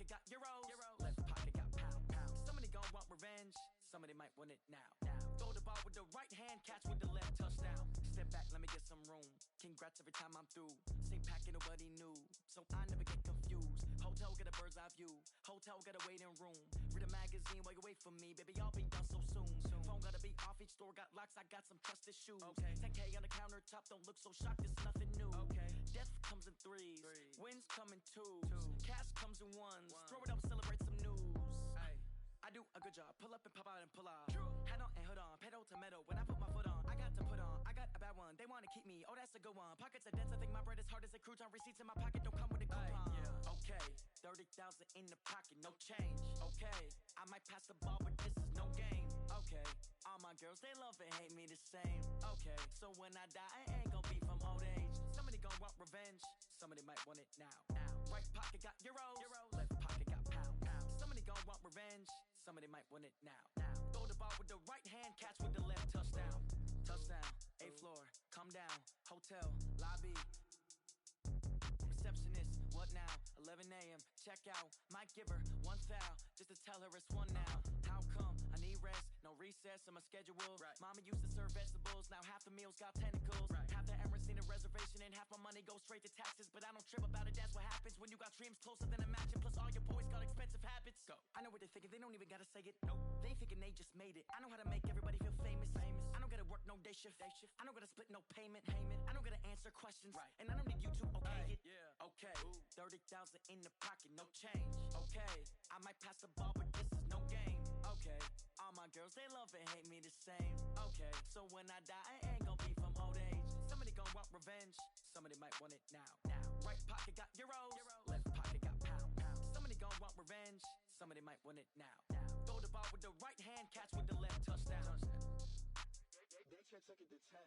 pocket got euros, left pocket got pound. Somebody gon' want revenge, somebody might want it now. Throw the ball with the right hand, catch with the left, touchdown. Step back, let me get some room. Congrats every time I'm through. Same packet, nobody knew, so I never get confused. Hotel get a bird's eye view, hotel got a waiting room. Read a magazine while you wait for me, baby, I'll be done so soon. Phone gotta be off, each store got locks, I got some trusted shoes. 10K on the countertop, don't look so shocked, it's nothing new. Death comes in threes, wins come in twos, cash comes in ones. Throw it up, celebrate some news. I do a good job, pull up and pop out and pull out. Head on and hood on, pedal to metal. When I put my foot on, I got to put on. I got a bad one, they wanna keep me, oh that's a good one. Pockets are dense, I think my bread is hard as a crouton. Receipts in my pocket don't come with a coupon. Okay, 30,000 in the pocket, no change. Okay, I might pass the ball, but this is no game. Okay, all my girls, they love and hate me the same. Okay, so when I die, I ain't gonna be from old age. Somebody gon' want revenge, somebody might want it now. Right pocket got euros, left pocket got pound. Somebody gon' want revenge, somebody might want it now. Throw the ball with the right hand, catch with the left, touchdown. Touchdown, 8th floor, come down, hotel, lobby. Receptionist, what now? 11 a.m. check out. Might give her one foul just to tell her it's one now. How come? I need rest, no recess in my schedule. Mama used to serve vegetables, now half the meals got tentacles. Half the errands need a reservation and half my money goes straight to taxes. But I don't trip about it, that's what happens when you got dreams closer than a match. And plus all your boys got expensive habits. Go. I know what they're thinking, they don't even gotta say it. Nope. They thinking they just made it. I know how to make everybody feel famous. I don't gotta work no day shift. I don't gotta split no payment. I don't gotta answer questions. And I don't need you to okay it. Okay, 30,000 in the pocket, no change. Okay, I might pass the ball, but this is no game. Okay, all my girls, they love and hate me the same. Okay, so when I die, I ain't gonna be from old age. Somebody gon' want revenge, somebody might want it now. Right pocket got euros, left pocket got pound. Somebody gon' want revenge, somebody might want it now. Throw the ball with the right hand, catch with the left, touchdown. They check it to 10.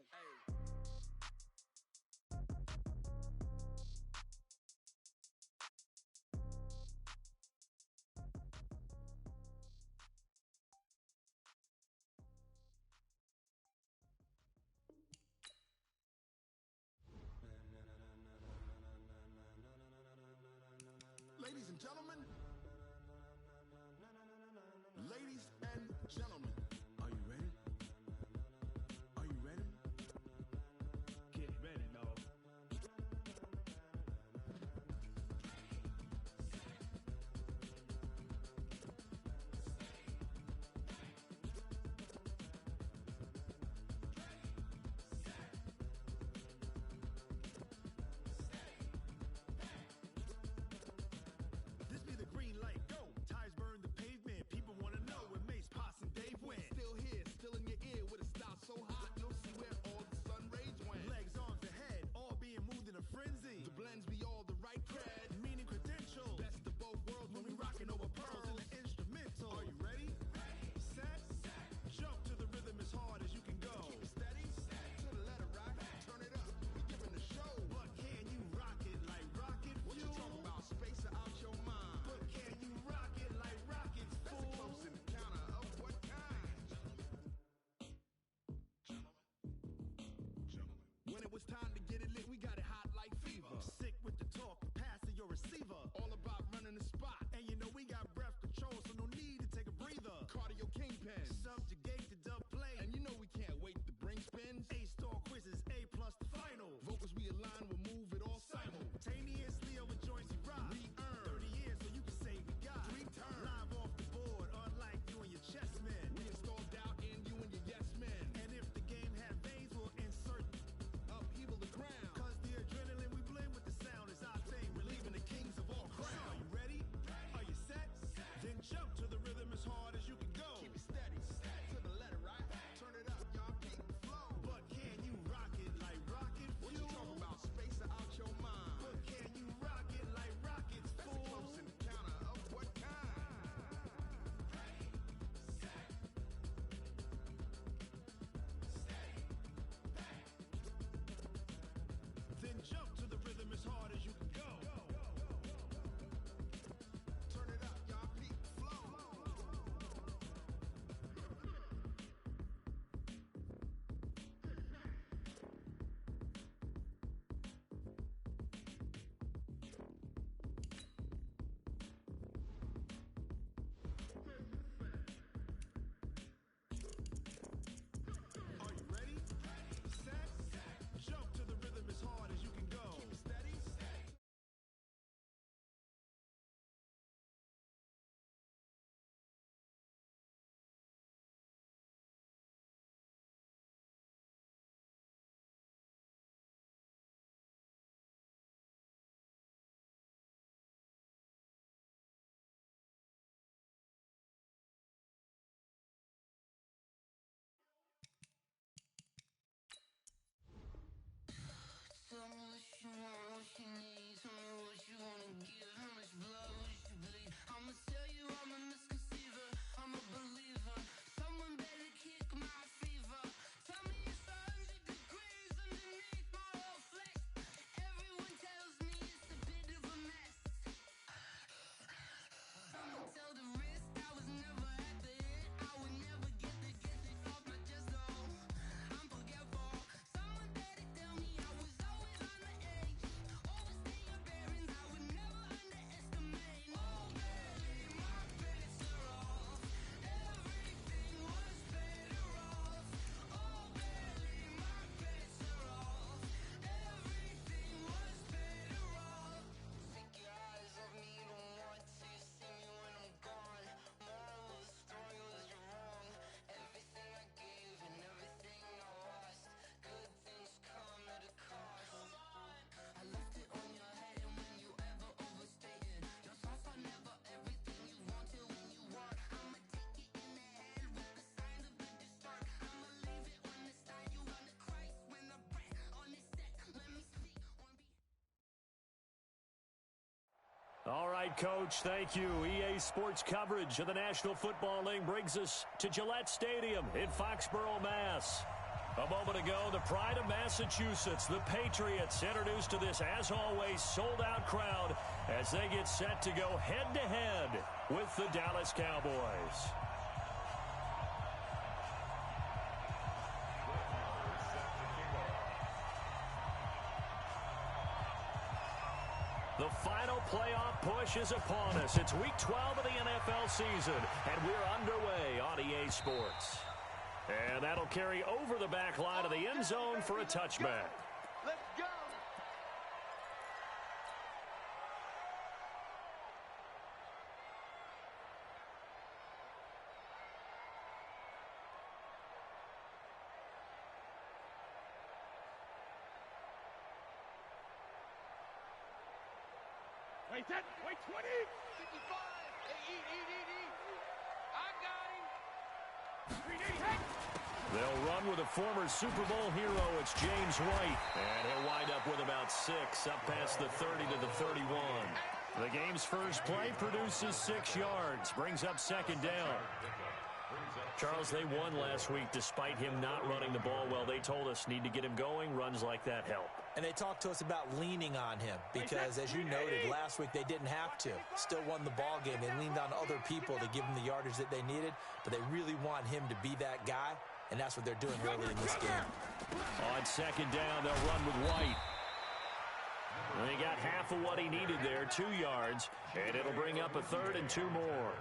Ladies and gentlemen, ladies and gentlemen, are you ready? Are you ready? Get ready, dog. This be the green light, go. Tires burn the pavement, people wanna know where Mace, Pops, and Dave went. Still here, still in your ear with a style so hot, you'll see where all the sun rays went. Legs, arms, and head, all being moved in a frenzy. The blends be all the right cred, meaning credentials. Best of both worlds when we rockin' over pearls in the instrumental. Are you ready? Set, jump to the rhythm as hard as you can go. Keep it steady, to the letter rock, turn it up, we giving the show. But can you rock it like rocket fuel? What you talking about, space or out your mind? But can you rock it like rockets, fool? That's a close encounter of what kind? Gentlemen. When it was time to get it lit, we got it hot like fever. Sick with the talk, passing your receiver. All about running the spot. And you know we got breath control, so no need to take a breather. Cardio kingpin, subjugate the dub play. And you know we can't wait to bring spins. A-star quizzes, A+ the final. Vocals we align, we'll move it all simultaneously over joints we rock. We earn 30 years, so you can say we got 3 turns. Live off the board, unlike you and your chess men. We install doubt in you and your yes men. And if the game had veins, we'll insert upheaval the ground. Cause the adrenaline we blend with the sound is our thing. We're leaving the kings of all crowns. So are you ready? Are you set? Then jump to the rhythm as hard as you can go. Keep it steady. All right, Coach, thank you. EA Sports coverage of the National Football League brings us to Gillette Stadium in Foxborough, Mass. A moment ago, the pride of Massachusetts, the Patriots, introduced to this, as always, sold-out crowd as they get set to go head-to-head with the Dallas Cowboys. The final playoff push is upon us. It's Week 12 of the NFL season, and we're underway on EA Sports. And that'll carry over the back line of the end zone for a touchback. Let's go. Wait 10, wait 20. 55. Hey, eat. I got him. They'll run with a former Super Bowl hero. It's James White. And he'll wind up with about 6 up past the 30 to the 31. The game's first play produces 6 yards. Brings up second down. Charles, they won last week despite him not running the ball well. They told us need to get him going. Runs like that help. And they talked to us about leaning on him because, as you noted, last week they didn't have to. Still won the ball game. They leaned on other people to give them the yardage that they needed, but they really want him to be that guy, and that's what they're doing early in this game. On second down, they'll run with White. And he got half of what he needed there, 2 yards, and it'll bring up a 3rd and 2 more.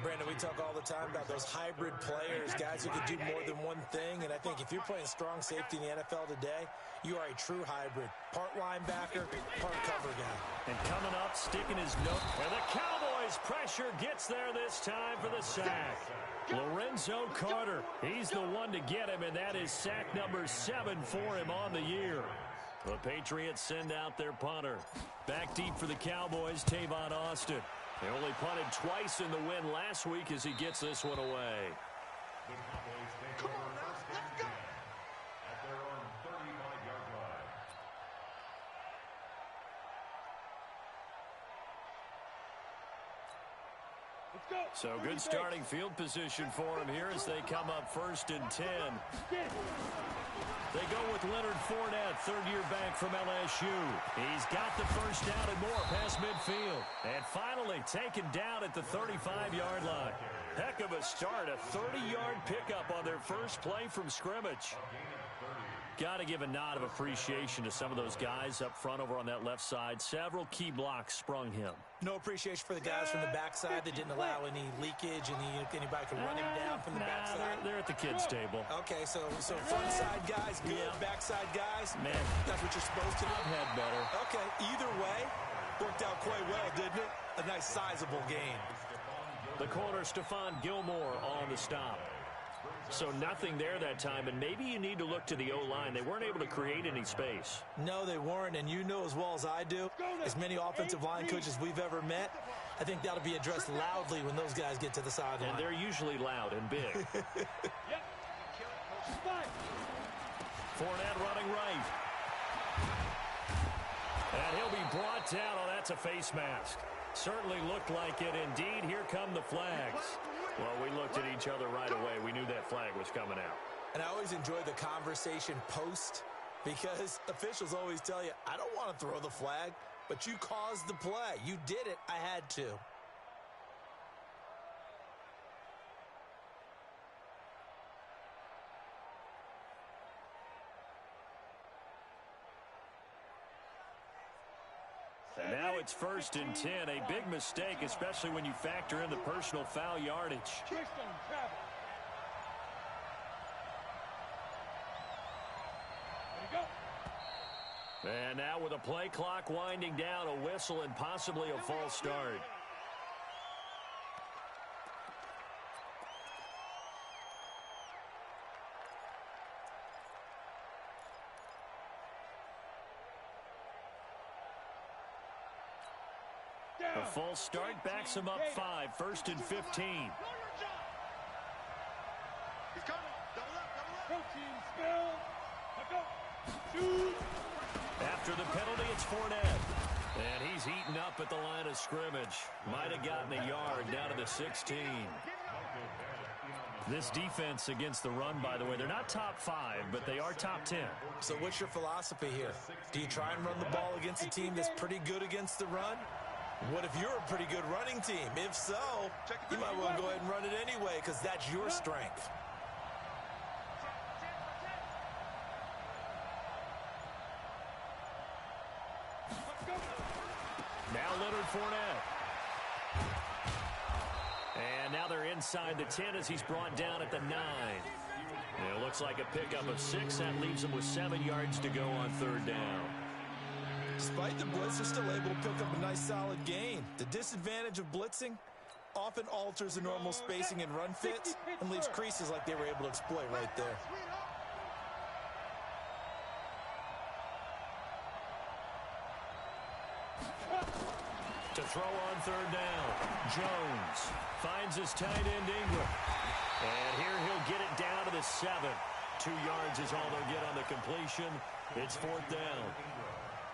Brandon, we talk all the time about those hybrid players, guys who can do more than one thing, and I think if you're playing strong safety in the NFL today, you are a true hybrid. Part linebacker, part cover guy. And coming up, sticking his nose, and the Cowboys' pressure gets there this time for the sack. Lorenzo Carter, he's the one to get him, and that is sack number 7 for him on the year. The Patriots send out their punter. Back deep for the Cowboys, Tavon Austin. They only punted twice in the win last week as he gets this one away. Come on now, let's go. At their own 35-yard line. Let's go. So good starting field position for him here as they come up 1st and 10. They go with Leonard Fournette, third-year back from LSU. He's got the first down and more past midfield. And finally taken down at the 35-yard line. Heck of a start, a 30-yard pickup on their first play from scrimmage. Got to give a nod of appreciation to some of those guys up front over on that left side. Several key blocks sprung him. No appreciation for the guys from the backside that didn't allow any leakage and anybody could run him down from the backside. They're at the kids' table. Okay, so front side guys, good. Backside guys, Man, that's what you're supposed to do. had better. Okay, either way, worked out quite well, didn't it? A nice sizable gain. The corner, Stephon Gilmore on the stop. So nothing there that time, and maybe you need to look to the O-line. They weren't able to create any space. No, they weren't, and you know as well as I do, as many offensive line coaches we've ever met, I think that'll be addressed loudly when those guys get to the sideline. And they're usually loud and big. Fournette running right. And he'll be brought down. Oh, that's a face mask. Certainly looked like it. Indeed, here come the flags. Well, we looked at each other right away. We knew that flag was coming out. And I always enjoy the conversation post because officials always tell you, I don't want to throw the flag, but you caused the play. You did it. I had to. And now it's 1st and 10. A big mistake, especially when you factor in the personal foul yardage. And now with a play clock winding down, a whistle and possibly a false start. A false start backs him up 5, 1st and 15. He's coming. Double up. Protein spill. Let's go. Shoot. After the penalty, it's Fournette. And he's eaten up at the line of scrimmage. Might have gotten a yard down to the 16. This defense against the run, by the way, they're not top 5, but they are top 10. So what's your philosophy here? Do you try and run the ball against a team that's pretty good against the run? What if you're a pretty good running team? If so, you might well go ahead and run it anyway because that's your strength. Now Leonard Fournette. And now they're inside the 10 as he's brought down at the 9. It looks like a pickup of 6. That leaves him with 7 yards to go on third down. Despite the blitz, they're still able to pick up a nice solid gain. The disadvantage of blitzing often alters the normal spacing and run fits and leaves creases like they were able to exploit right there. To throw on third down, Jones finds his tight end Ingram. And here he'll get it down to the 7. 2 yards is all they'll get on the completion. It's fourth down.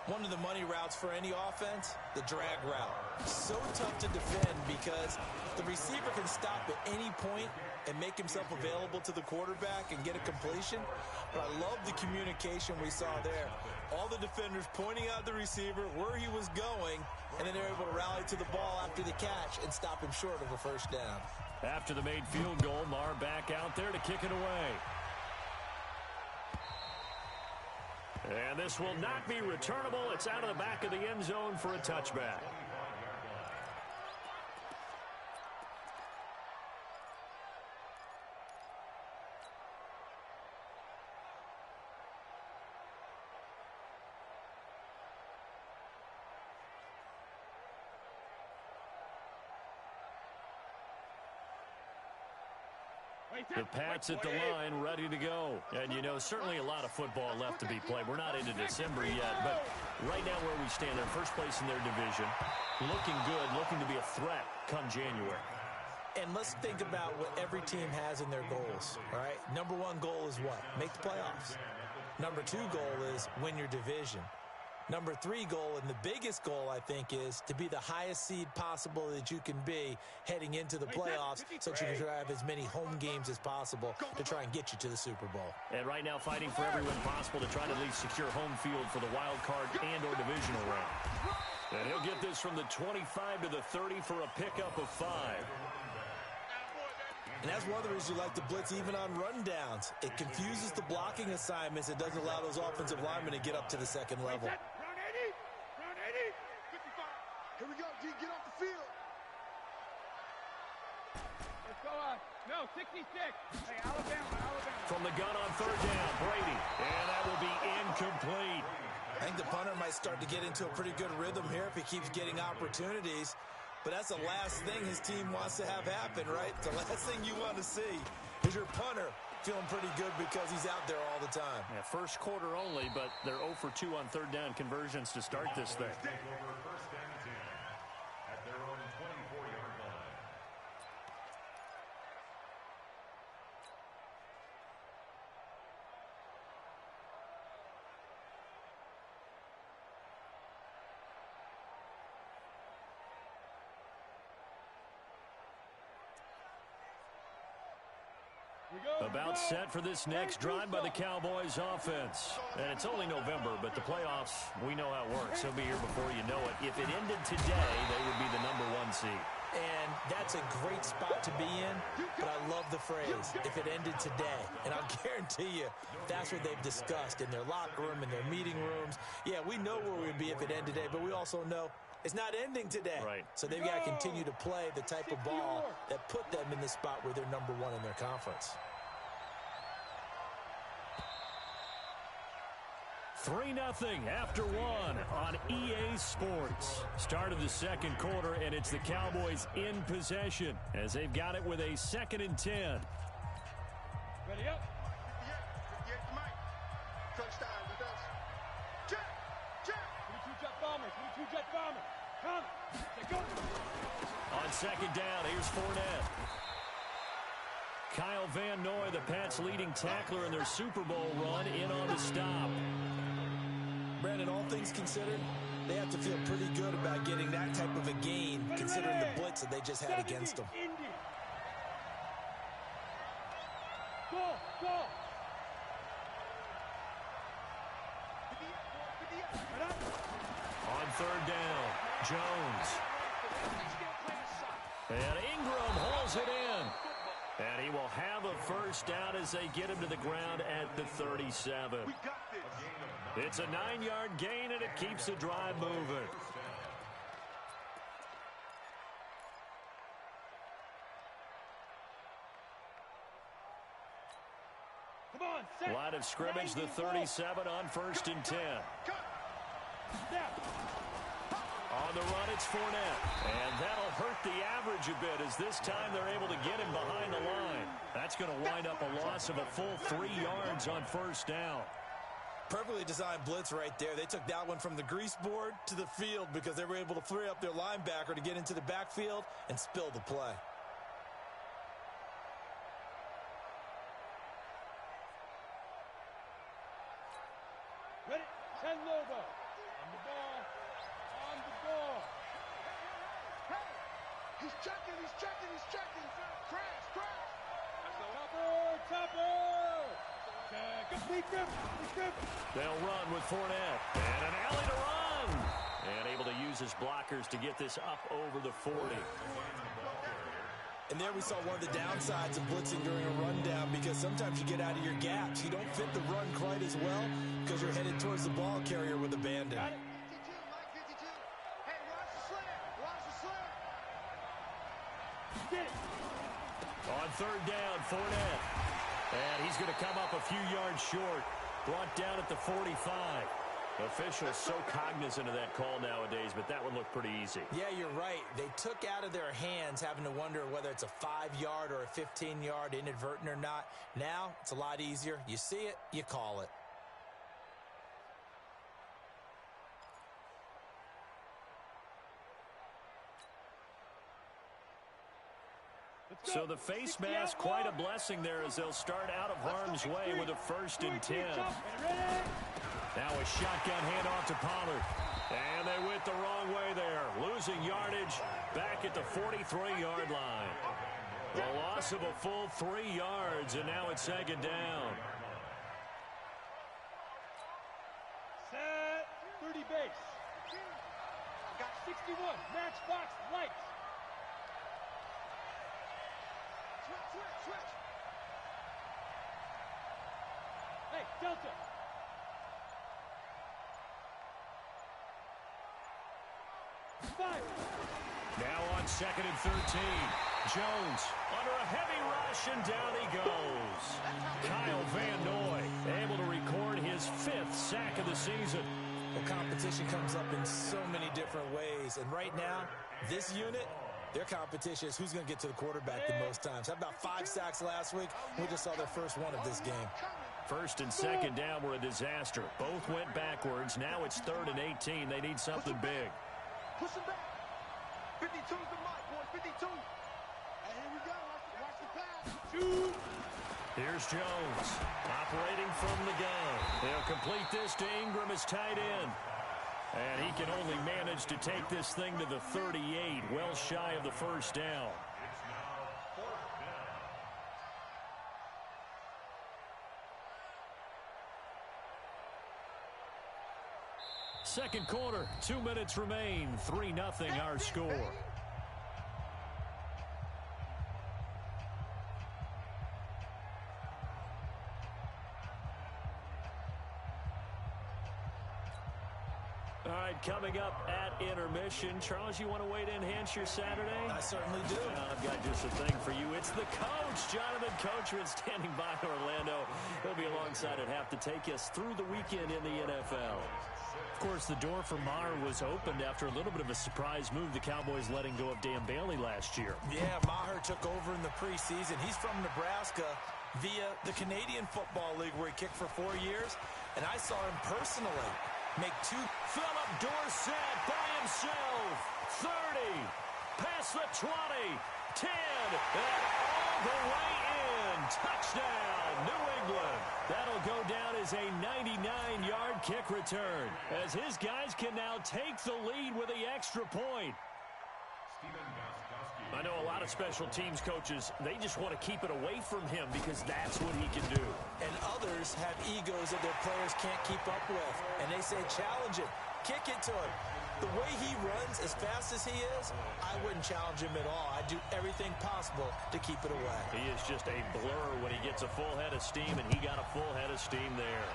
One of the money routes for any offense, the drag route. So tough to defend because the receiver can stop at any point and make himself available to the quarterback and get a completion. But I love the communication we saw there. All the defenders pointing out the receiver, where he was going, and then they're able to rally to the ball after the catch and stop him short of a first down. After the made field goal, Marr back out there to kick it away. And this will not be returnable. It's out of the back of the end zone for a touchback. The Pats at the line, ready to go. And, you know, certainly a lot of football left to be played. We're not into December yet, but right now where we stand, they're first place in their division. Looking good, looking to be a threat come January. And let's think about what every team has in their goals, all right? Number 1 goal is what? Make the playoffs. Number 2 goal is win your division. Number 3 goal, and the biggest goal, I think, is to be the highest seed possible that you can be heading into the playoffs so that you can have as many home games as possible to try and get you to the Super Bowl. And right now fighting for every win possible to try to at least secure home field for the wild card and or divisional round. And he'll get this from the 25 to the 30 for a pickup of 5. And that's one of the reasons you like to blitz even on rundowns. It confuses the blocking assignments. It doesn't allow those offensive linemen to get up to the second level. Run 80. 55. Here we go, G. Get off the field. Let's go on. No, 66. Hey, Alabama. From the gun on third down, Brady. And that will be incomplete. I think the punter might start to get into a pretty good rhythm here if he keeps getting opportunities. But that's the last thing his team wants to have happen, right? The last thing you want to see is your punter feeling pretty good because he's out there all the time. Yeah, first quarter only, but they're 0 for 2 on third down conversions to start this thing. Take over first and 10 at their own 24-yard line. About set for this next drive by the Cowboys offense. And it's only November, but the playoffs, we know how it works. They'll be here before you know it. If it ended today, they would be the number 1 seed. And that's a great spot to be in, but I love the phrase, if it ended today. And I'll guarantee you, that's what they've discussed in their locker room, in their meeting rooms. Yeah, we know where we'd be if it ended today, but we also know it's not ending today. Right. So they've got to continue to play the type of ball that put them in the spot where they're number 1 in their conference. 3-0 after 1 on EA Sports. Start of the second quarter, and it's the Cowboys in possession as they've got it with a 2nd and 10. Ready up. Yeah, Mike. Touchdown with us. Check. 22 jet bombers. 22 jet bombers. Come. Let's go. On second down, here's Fournette. Kyle Van Noy, the Pats' leading tackler in their Super Bowl run, in on the stop. Brandon, all things considered, they have to feel pretty good about getting that type of a gain, considering the blitz that they just had against them. Go! On third down, Jones. And Ingram hauls it in. And he will have a first down as they get him to the ground at the 37. It's a 9-yard gain, and it keeps the drive moving. Line of scrimmage, the 37 on 1st and 10. On the run, it's Fournette. And that'll hurt the average a bit as this time they're able to get him behind the line. That's going to wind up a loss of a full 3 yards on 1st down. Perfectly designed blitz right there. They took that one from the grease board to the field because they were able to free up their linebacker to get into the backfield and spill the play. Ready? 10 Lobo. On the ball. He's checking. Crash. Topper. Complete grip. They'll run with Fournette. And an alley to run. And able to use his blockers to get this up over the 40. And there we saw one of the downsides of blitzing during a rundown, because sometimes you get out of your gaps. You don't fit the run quite as well because you're headed towards the ball carrier with abandon. 52, Mike 52. Hey, watch the slant. Get it. On third down, Fournette. And he's going to come up a few yards short. Brought down at the 45. Officials so cognizant of that call nowadays, but that one looked pretty easy. Yeah, you're right. They took out of their hands having to wonder whether it's a 5-yard or a 15-yard inadvertent or not. Now, it's a lot easier. You see it, you call it. So the face mask, quite a blessing there as they'll start out of harm's way with a 1st and 10. Now a shotgun handoff to Pollard. And they went the wrong way there. Losing yardage back at the 43-yard line. A loss of a full 3 yards, and now it's 2nd down. Set. 30 base. Got 61. Matchbox lights. Switch. Hey, Delta. Five. Now on 2nd and 13. Jones under a heavy rush, and down he goes. Kyle Van Noy able to record his 5th sack of the season. Well, competition comes up in so many different ways. And right now, this unit, their competition is who's going to get to the quarterback the most times. How about 5 sacks last week? We just saw their first one of this game. 1st and 2nd down were a disaster. Both went backwards. Now it's 3rd and 18. They need something big. Push him back. 52's the mark, boys. 52. And here we go. Watch the pass. Shoot. Here's Jones operating from the gun. They'll complete this to Ingram as tight end. And he can only manage to take this thing to the 38, well shy of the 1st down. Second quarter, 2 minutes remain. 3-0 our score. All right, coming up at intermission. Charles, you want to wait to enhance your Saturday? I certainly do. Well, I've got just a thing for you. It's the coach, Jonathan Coachman, standing by Orlando. He'll be alongside at half to take us through the weekend in the NFL. Of course, the door for Maher was opened after a little bit of a surprise move. The Cowboys letting go of Dan Bailey last year. Yeah, Maher took over in the preseason. He's from Nebraska via the Canadian Football League, where he kicked for 4 years. And I saw him personally make 2. Philip Dorsett by himself. 30. Past the 20. 10. And all the way in. touchdown, New England. That'll go down as a 99-yard kick return, as his guys can now take the lead with the extra point. I know a lot of special teams coaches, they just want to keep it away from him because that's what he can do. And others have egos that their players can't keep up with. And they say, challenge him, kick it to him. The way he runs as fast as he is, I wouldn't challenge him at all. I'd do everything possible to keep it away. He is just a blur when he gets a full head of steam, and he got a full head of steam there.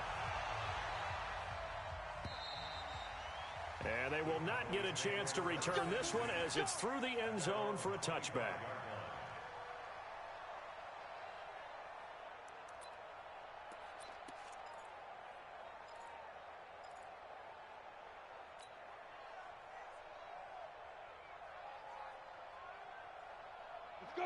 And they will not get a chance to return this one as it's through the end zone for a touchback.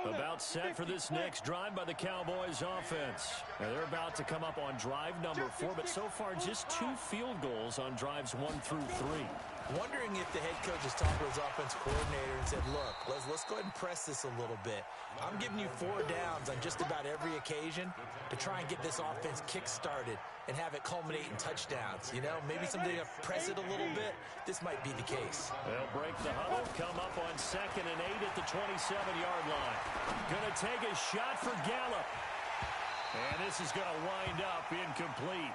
About set for this next drive by the Cowboys offense. Now they're about to come up on drive number 4, but so far just 2 field goals on drives 1 through 3. Wondering if the head coach has talked to his offensive coordinator and said, look, let's go ahead and press this a little bit. I'm giving you 4 downs on just about every occasion to try and get this offense kick-started and have it culminate in touchdowns. You know, maybe something to press it a little bit. This might be the case. They'll break the huddle, come up on 2nd and 8 at the 27-yard line. Going to take a shot for Gallup. And this is going to wind up incomplete.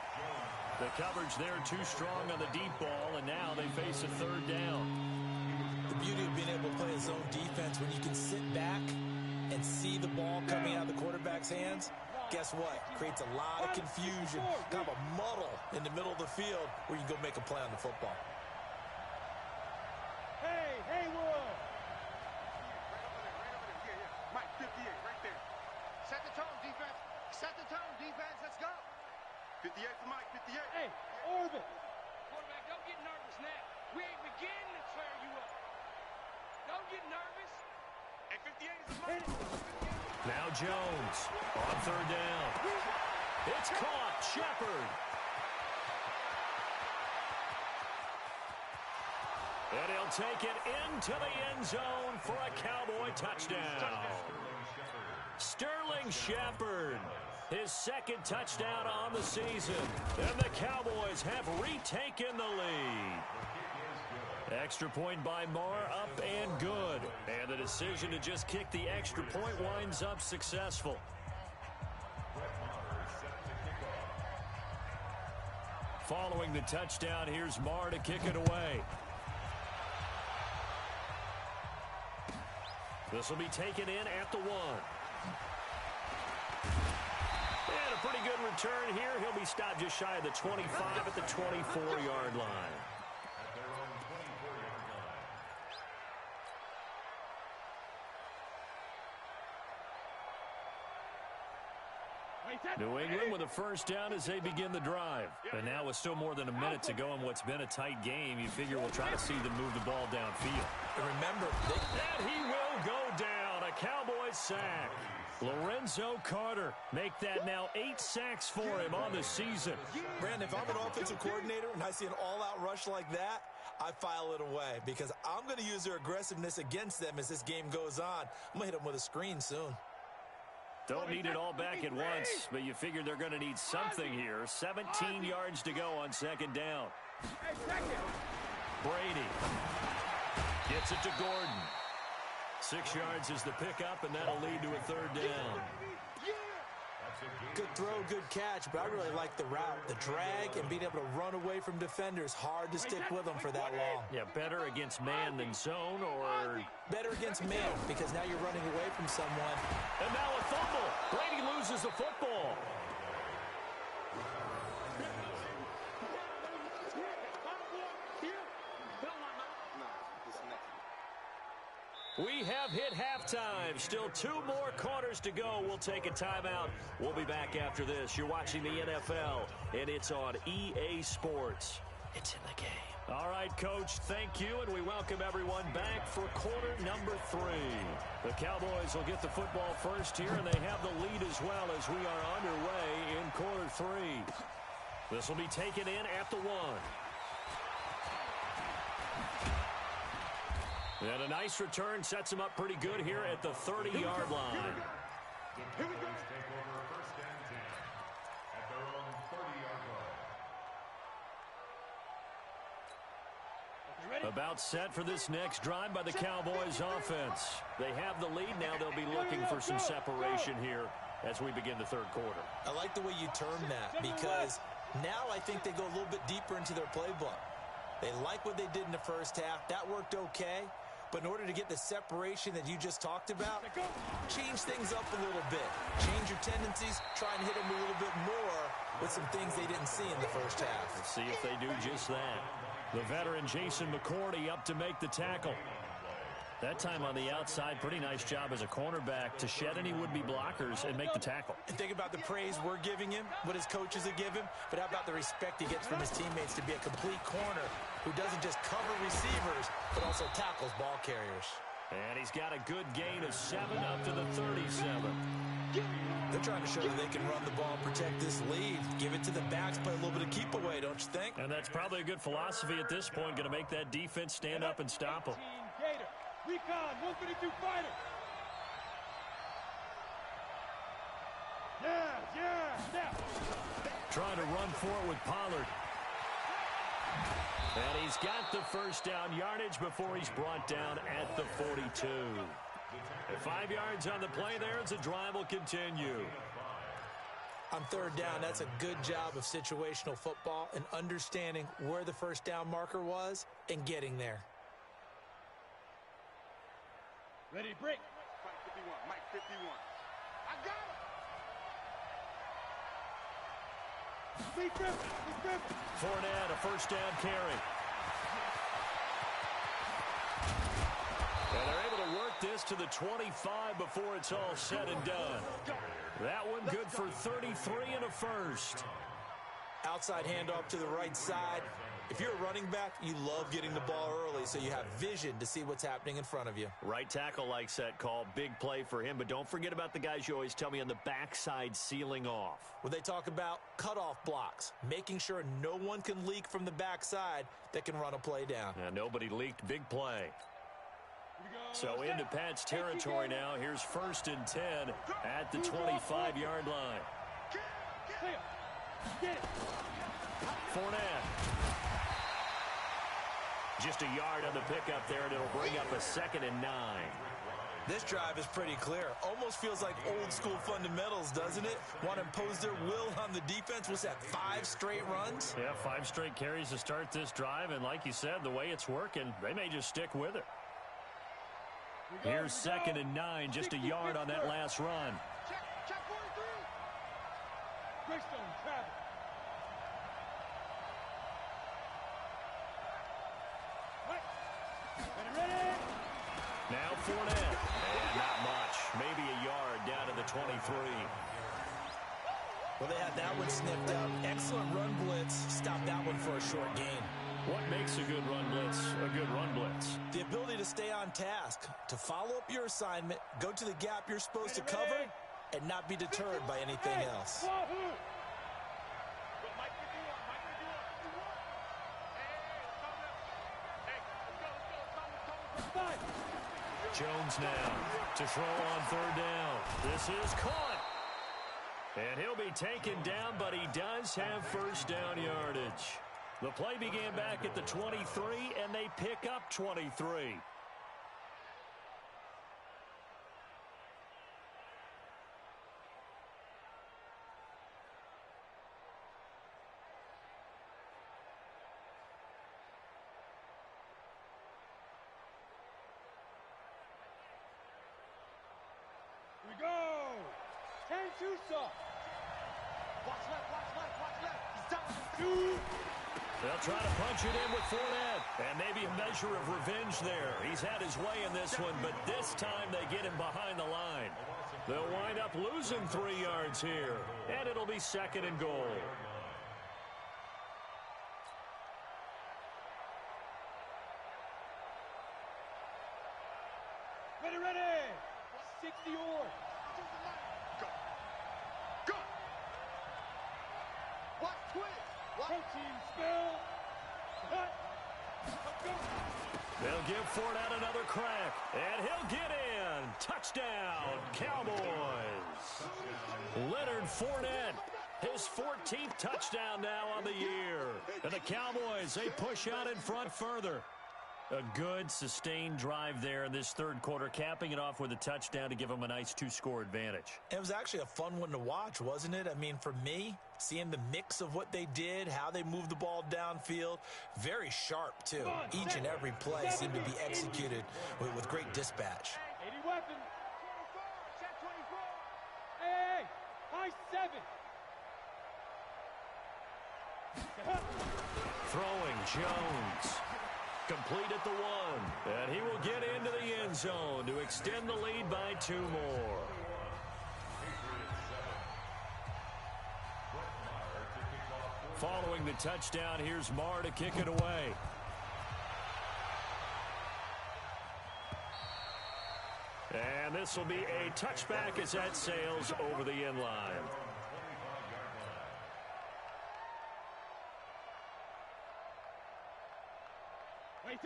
The coverage there too strong on the deep ball, and now they face a 3rd down. The beauty of being able to play a zone defense when you can sit back and see the ball coming out of the quarterback's hands, guess what? Creates a lot of confusion, kind of a muddle in the middle of the field where you can go make a play on the football. Hey, Haywood! Mike, 58, right there. Set the tone, defense. Set the tone, defense. Let's go. 58 for Mike, 58. Hey, Orbit! Quarterback, don't get nervous now. We ain't beginning to tear you up. Don't get nervous. And 58 is the Mike. Now Jones on 3rd down. It's caught. Shepard. And he'll take it into the end zone for a Cowboy touchdown. Sterling Shepard, his 2nd touchdown on the season. And the Cowboys have retaken the lead. Extra point by Marr, up and good. And the decision to just kick the extra point winds up successful. Following the touchdown, here's Marr to kick it away. This will be taken in at the 1. And a pretty good return here. He'll be stopped just shy of the 25 at the 24-yard line. New England with a 1st down as they begin the drive. And now with still more than a minute to go in what's been a tight game, you figure we'll try to see them move the ball downfield. And remember, and he will go down. A Cowboys sack. Lorenzo Carter make that now 8 sacks for him on the season. Brandon, if I'm an offensive coordinator and I see an all-out rush like that, I file it away because I'm going to use their aggressiveness against them as this game goes on. I'm going to hit them with a screen soon. Don't need it all back at once, but you figure they're going to need something here. 17 yards to go on 2nd down. Brady gets it to Gordon. 6 yards is the pickup, and that'll lead to a 3rd down. Good throw, good catch, but I really like the route. The drag and being able to run away from defenders, hard to stick with them for that long. Yeah, better against man than zone, or better against man because now you're running away from someone. And now a fumble. Brady loses the football. We have hit halftime. Still 2 more quarters to go. We'll take a timeout. We'll be back after this. You're watching the NFL, and it's on EA Sports. It's in the game. All right, Coach, thank you, and we welcome everyone back for quarter number 3. The Cowboys will get the football first here, and they have the lead as well as we are underway in quarter 3. This will be taken in at the 1. And a nice return sets him up pretty good here at the 30-yard line. Here we go. About set for this next drive by the Cowboys offense. They have the lead now. They'll be looking for some separation here as we begin the third quarter. I like the way you term that because now I think they go a little bit deeper into their playbook. They like what they did in the first half. That worked okay. But in order to get the separation that you just talked about, change things up a little bit. Change your tendencies. Try and hit them a little bit more with some things they didn't see in the first half. Let's see if they do just that. The veteran Jason McCourty up to make the tackle. That time on the outside, pretty nice job as a cornerback to shed any would-be blockers and make the tackle. And think about the praise we're giving him, what his coaches have given him, but how about the respect he gets from his teammates to be a complete corner who doesn't just cover receivers, but also tackles ball carriers. And he's got a good gain of 7 up to the 37. They're trying to show that they can run the ball and protect this lead. Give it to the backs, play a little bit of keep away, don't you think? And that's probably a good philosophy at this point, going to make that defense stand up and stop them. Recon, 152 fighter. Yeah. Trying to run for it with Pollard. And he's got the first down yardage before he's brought down at the 42. 5 yards on the play there as the drive will continue. On third down, that's a good job of situational football and understanding where the first down marker was and getting there. Ready to break. Mike 51. I got him. Big grip. Fournette, a first down carry. And they're able to work this to the 25 before it's all said and done. That one good for 33 and a first. Outside handoff to the right side. If you're a running back, you love getting the ball early so you have vision to see what's happening in front of you. Right tackle likes that call. Big play for him. But don't forget about the guys you always tell me on the backside sealing off. When they talk about cutoff blocks, making sure no one can leak from the backside that can run a play down. Yeah, nobody leaked. Big play. So into Pat's territory now. Here's 1st and 10 at the 25-yard line. Fournette. Just a yard on the pickup there, and it'll bring up a 2nd and 9. This drive is pretty clear. Almost feels like old school fundamentals, doesn't it? Want to impose their will on the defense. What's that, 5 straight runs? Yeah, 5 straight carries to start this drive, and like you said, the way it's working, they may just stick with it. Here's 2nd and 9, just a yard on that last run. Check 43. Greystone travel. Ready. Now Fournette. And not much. Maybe a yard down to the 23. Well, they had that one snipped out. Excellent run blitz. Stopped that one for a short gain. What makes a good run blitz a good run blitz? The ability to stay on task, to follow up your assignment, go to the gap you're supposed to cover, and not be deterred by anything else. Jones now to throw on 3rd down. This is caught. And he'll be taken down, but he does have first down yardage. The play began back at the 23, and they pick up 23. We go. 10-2 soft. Watch left. He's down. They'll try to punch it in with Fournette. And maybe a measure of revenge there. He's had his way in this one, but this time they get him behind the line. They'll wind up losing 3 yards here. And it'll be 2nd and goal. Ready. 60 or. Go. Watch twist. Protein spill. Cut. Let's go. They'll give Fournette another crack, and he'll get in. Touchdown, Cowboys. Leonard Fournette, his 14th touchdown now on the year. And the Cowboys, they push out in front further. A good, sustained drive there in this third quarter, capping it off with a touchdown to give them a nice 2-score advantage. It was actually a fun one to watch, wasn't it? I mean, for me, seeing the mix of what they did, how they moved the ball downfield, very sharp, too. Each and every play seemed to be executed with great dispatch. 80 weapons. 24, set 24. Hey, high 7. Throwing Jones. Complete at the 1. And he will get into the end zone to extend the lead by 2 more. Following the touchdown, here's Marr to kick it away. And this will be a touchback as that sails over the end line.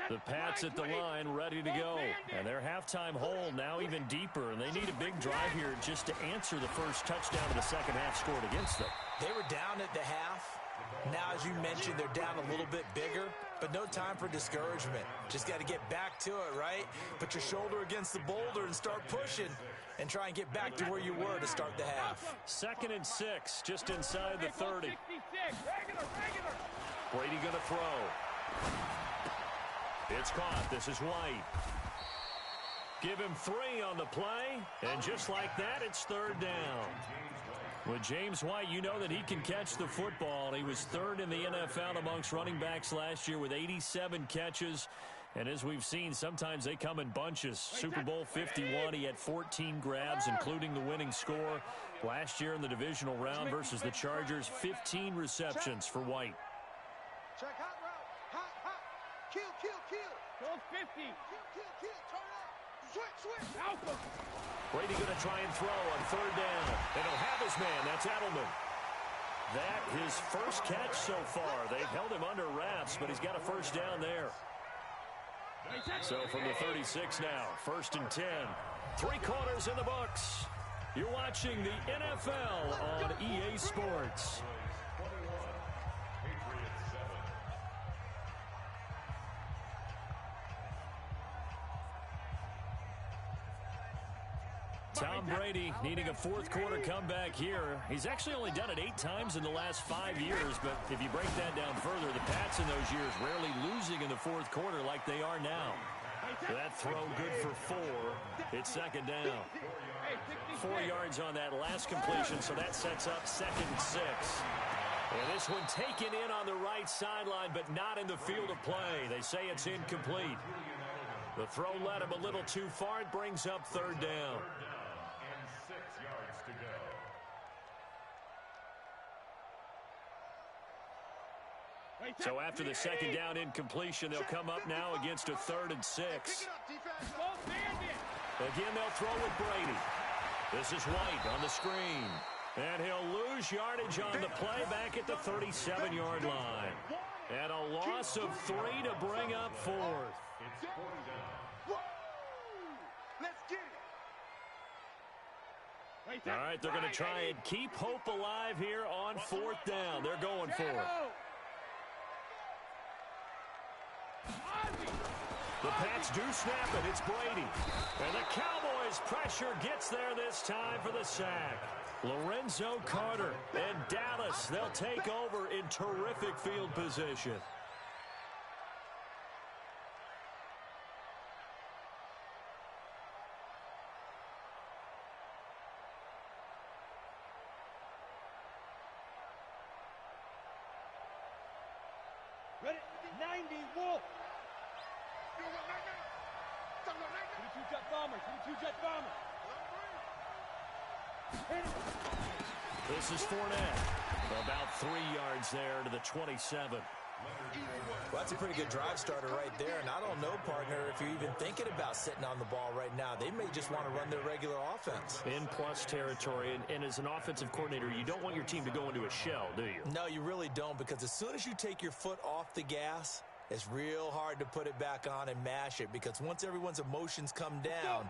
The Pats at the line ready to go. And their halftime hole now even deeper. And they need a big drive here just to answer the first touchdown of the second half scored against them. They were down at the half. Now, as you mentioned, they're down a little bit bigger, but no time for discouragement. Just got to get back to it, right? Put your shoulder against the boulder and start pushing and try and get back to where you were to start the half. 2nd and 6, just inside the 30. Brady going to throw. It's caught. This is White. Give him 3 on the play, and just like that, it's 3rd down. With James White, you know that he can catch the football. He was 3rd in the NFL amongst running backs last year with 87 catches. And as we've seen, sometimes they come in bunches. Super Bowl 51, he had 14 grabs, including the winning score. Last year in the divisional round versus the Chargers, 15 receptions for White. Check hot route. Hot, hot. Kill. Go 50. Kill. Turn up. Switch. Alpha. Brady going to try and throw on 3rd down. And he'll have his man. That's Edelman. That his first catch so far. They've held him under wraps, but he's got a first down there. So from the 36 now, 1st and 10. 3 quarters in the books. You're watching the NFL on EA Sports. Tom Brady needing a 4th quarter comeback here. He's actually only done it 8 times in the last 5 years, but if you break that down further, the Pats in those years rarely losing in the 4th quarter like they are now. That throw good for 4. It's 2nd down. 4 yards on that last completion, so that sets up 2nd and 6. And this one taken in on the right sideline, but not in the field of play. They say it's incomplete. The throw led him a little too far. It brings up 3rd down. So after the 2nd down incompletion, they'll come up now against a 3rd and 6. Again, they'll throw with Brady. This is White on the screen. And he'll lose yardage on the play back at the 37-yard line. And a loss of 3 to bring up 4th. All right, they're going to try and keep hope alive here on 4th down. They're going for it. The Pats do snap it. It's Brady. And the Cowboys' pressure gets there this time for the sack. Lorenzo Carter and Dallas, they'll take over in terrific field position. Ready? 90 Wolf. 22 Jet Bomber. 22 Jet Bomber. This is Fournette. About 3 yards there to the 27. Well, that's a pretty good drive starter right there. And I don't know, partner, if you're even thinking about sitting on the ball right now. They may just want to run their regular offense. In plus territory. And as an offensive coordinator, you don't want your team to go into a shell, do you? No, you really don't, because as soon as you take your foot off the gas, it's real hard to put it back on and mash it, because once everyone's emotions come down,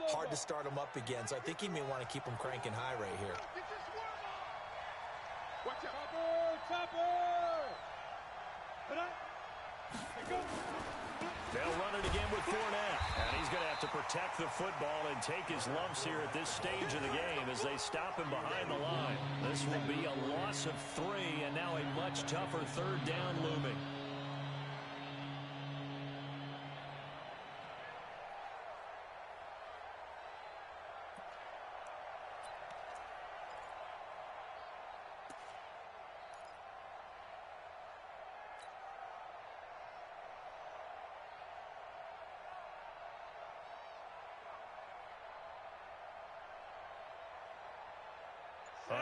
hard to start them up again. So I think he may want to keep them cranking high right here. Topper! Put up! They'll run it again with Fournette. And he's going to have to protect the football and take his lumps here at this stage of the game as they stop him behind the line. This will be a loss of 3, and now a much tougher third down looming.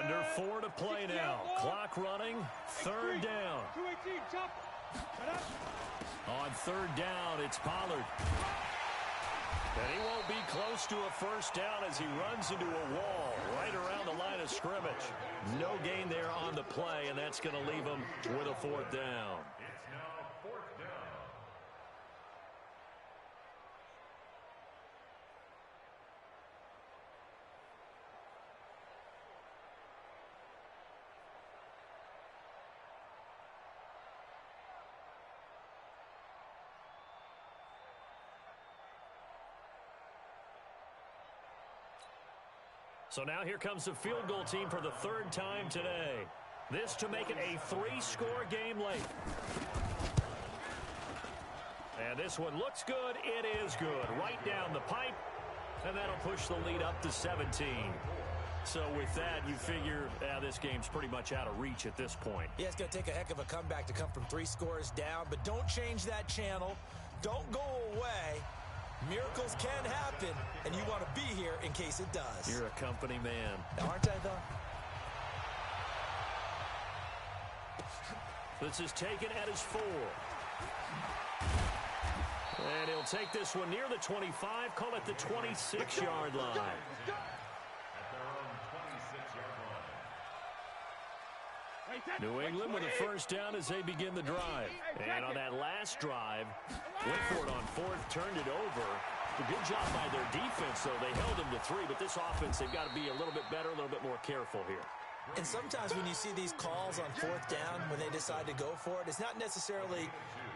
Under 4 to play now. Clock running. Third down. On third down, it's Pollard. And he won't be close to a first down as he runs into a wall right around the line of scrimmage. No gain there on the play, and that's going to leave him with a fourth down. It's now fourth down. So now here comes the field goal team for the third time today. This to make it a 3-score game late. And this one looks good. It is good. Right down the pipe. And that'll push the lead up to 17. So with that, you figure this game's pretty much out of reach at this point. Yeah, it's going to take a heck of a comeback to come from 3 scores down. But don't change that channel. Don't go away. Miracles can happen, and you want to be here in case it does. You're a company man. Now, aren't I, though? This is taken at his 4. And he'll take this one near the 25, call it the 26-yard line. At their own 26-yard line. New England with a first down as they begin the drive. And on that last drive, went for it on 4th, turned it over. A good job by their defense, though. They held them to 3, but this offense, they've got to be a little bit better, a little bit more careful here. And sometimes when you see these calls on 4th down, when they decide to go for it, it's not necessarily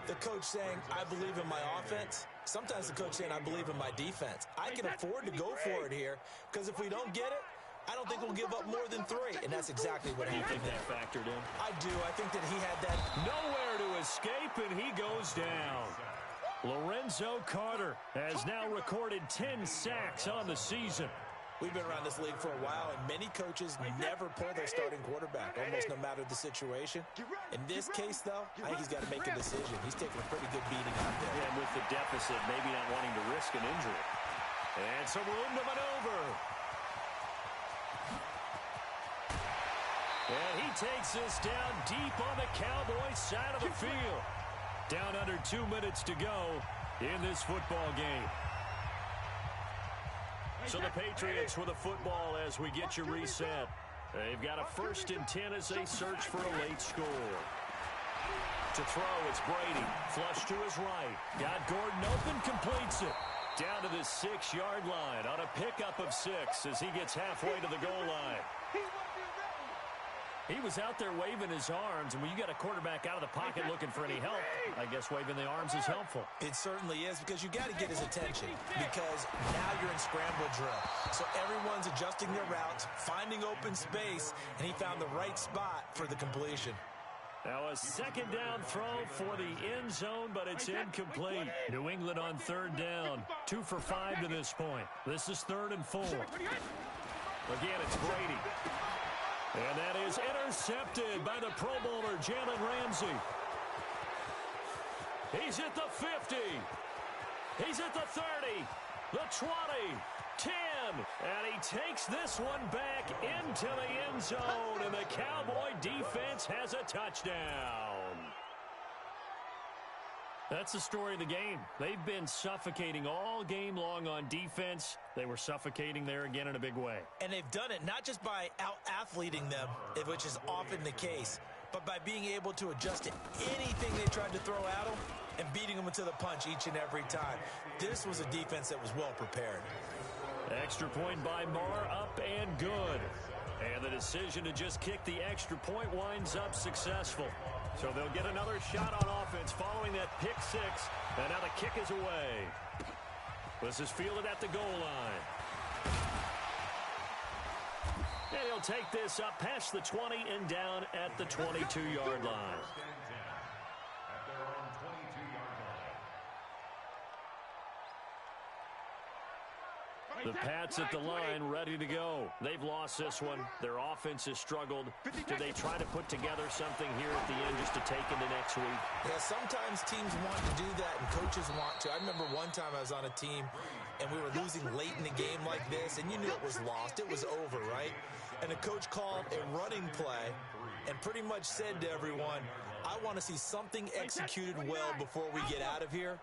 the coach saying, I believe in my offense. Sometimes the coach saying, I believe in my defense. I can afford to go for it here, because if we don't get it, I don't think we'll give up more than 3, and that's exactly what happened. You think that factored in? I do. I think that he had that. Nowhere to escape, and he goes down. Lorenzo Carter has now recorded 10 sacks on the season. We've been around this league for a while, and many coaches never pull their starting quarterback, almost no matter the situation. In this case, though, I think he's got to make a decision. He's taking a pretty good beating out there. And with the deficit, maybe not wanting to risk an injury. And some room to maneuver. And he takes this down deep on the Cowboys side of the field. Down under 2 minutes to go in this football game. So the Patriots with a football as we get you reset. They've got a 1st and 10 as they search for a late score. To throw, it's Brady. Flush to his right. Got Gordon open, completes it. Down to the 6-yard line on a pickup of 6 as he gets halfway to the goal line. He was out there waving his arms, and when you got a quarterback out of the pocket looking for any help, I guess waving the arms is helpful. It certainly is, because you got to get his attention, because now you're in scramble drill. So everyone's adjusting their routes, finding open space, and he found the right spot for the completion. Now a 2nd down throw for the end zone, but it's incomplete. New England on 3rd down. 2 for 5 to this point. This is 3rd and 4. Again, it's Brady. And that is intercepted by the Pro Bowler, Jalen Ramsey. He's at the 50. He's at the 30, the 20, 10. And he takes this one back into the end zone. And the Cowboy defense has a touchdown. That's the story of the game. They've been suffocating all game long on defense. They were suffocating there again in a big way. And they've done it not just by out-athleting them, which is often the case, but by being able to adjust to anything they tried to throw at them and beating them to the punch each and every time. This was a defense that was well prepared. Extra point by Marr, up and good. And the decision to just kick the extra point winds up successful. So they'll get another shot on offense following that pick six. And now the kick is away. This is fielded at the goal line. And he'll take this up past the 20 and down at the 22-yard line. At their own 22-yard line. The Pats at the line, ready to go. They've lost this one. Their offense has struggled. Do they try to put together something here at the end just to take into next week? Yeah, sometimes teams want to do that and coaches want to. I remember one time I was on a team and we were losing late in the game like this, and you knew it was lost. It was over, right? And the coach called a running play and pretty much said to everyone, I want to see something executed well before we get out of here.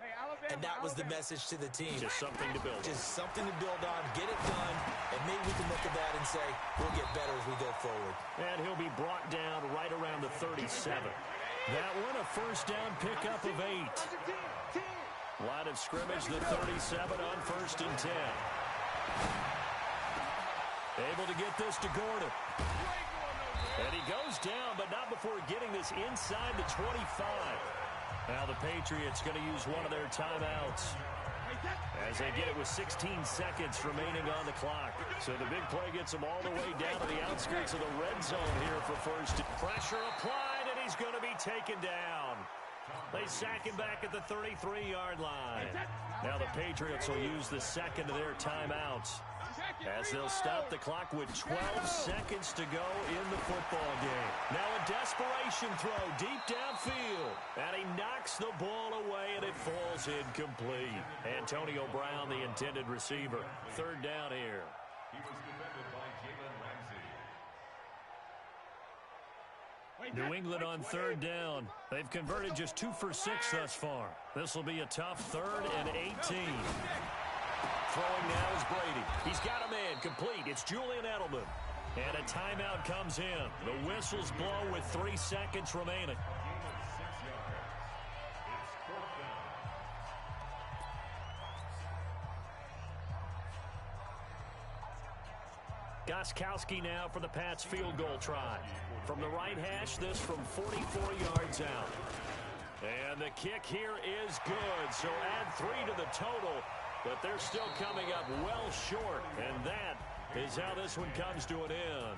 And that was the message to the team. Just something to build on. Just something to build on, get it done, and maybe we can look at that and say, we'll get better as we go forward. And he'll be brought down right around the 37. That one, a first down pickup of 8. Line of scrimmage, the 37 on 1st and 10. Able to get this to Gordon. And he goes down, but not before getting this inside the 25. Now the Patriots going to use one of their timeouts as they get it with 16 seconds remaining on the clock. So the big play gets them all the way down to the outskirts of the red zone here for first. Pressure applied, and he's going to be taken down. They sack him back at the 33-yard line. Now the Patriots will use the second of their timeouts as they'll stop the clock with 12 seconds to go in the football game. Now a desperation throw deep downfield, and he knocks the ball away, and it falls incomplete. Antonio Brown, the intended receiver. Third down here. He was defended by Jalen Ramsey. New England on third down. They've converted just 2 for 6 thus far. This will be a tough 3rd and 18. Throwing now is Brady. He's got a man complete. It's Julian Edelman. And a timeout comes in. The whistles blow with 3 seconds remaining. Gostkowski now for the Pats field goal try. From the right hash, this from 44 yards out. And the kick here is good. So add 3 to the total, but they're still coming up well short. And that is how this one comes to an end.